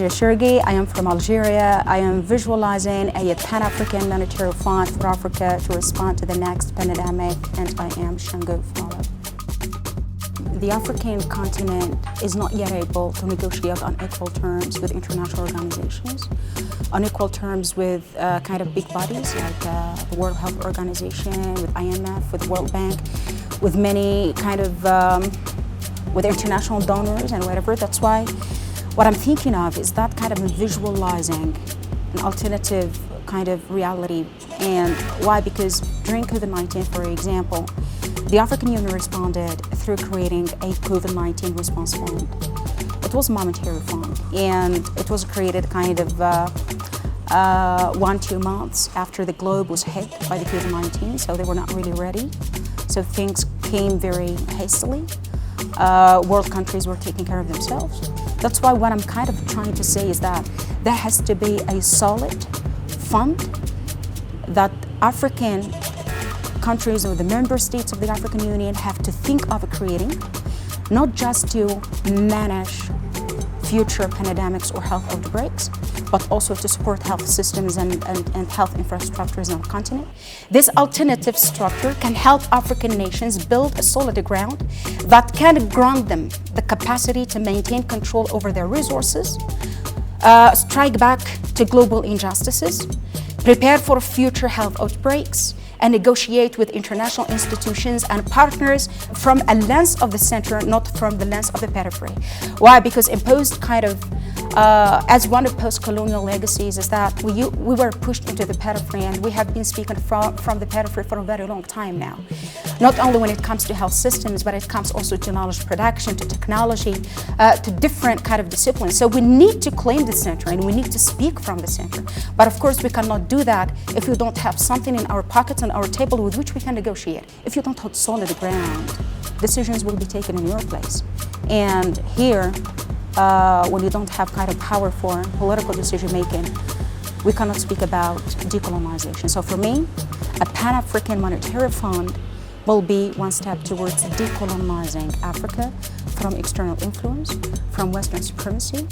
Khedidja Chergui. I am from Algeria. I am visualizing a Pan-African monetary fund for Africa to respond to the next pandemic, and I am Shango follow. The African continent is not yet able to negotiate on equal terms with international organizations, on equal terms with kind of big bodies like the World Health Organization, with IMF, with the World Bank, with many kind of with international donors and whatever. That's why what I'm thinking of is that kind of visualizing an alternative kind of reality. And why? Because during COVID-19, for example, the African Union responded through creating a COVID-19 response fund. It was a monetary fund, and it was created kind of 1-2 months after the globe was hit by the COVID-19, so they were not really ready. So things came very hastily. World countries were taking care of themselves. That's why what I'm kind of trying to say is that there has to be a solid fund that African countries or the member states of the African Union have to think of creating, not just to manage future pandemics or health outbreaks, but also to support health systems and health infrastructures on the continent. This alternative structure can help African nations build a solid ground that can grant them the capacity to maintain control over their resources, strike back to global injustices, prepare for future health outbreaks, and negotiate with international institutions and partners from a lens of the center, not from the lens of the periphery. Why? Because imposed kind of, as one of post-colonial legacies is that we were pushed into the periphery, and we have been speaking from the periphery for a very long time now. Not only when it comes to health systems, but it comes also to knowledge production, to technology, to different kind of disciplines. So we need to claim the center, and we need to speak from the center. But of course, we cannot do that if we don't have something in our pockets and our table with which we can negotiate. If you don't hold solid ground, decisions will be taken in your place. And here, when you don't have kind of power for political decision making, we cannot speak about decolonization. So for me, a Pan-African monetary fund will be one step towards decolonizing Africa from external influence, from Western supremacy.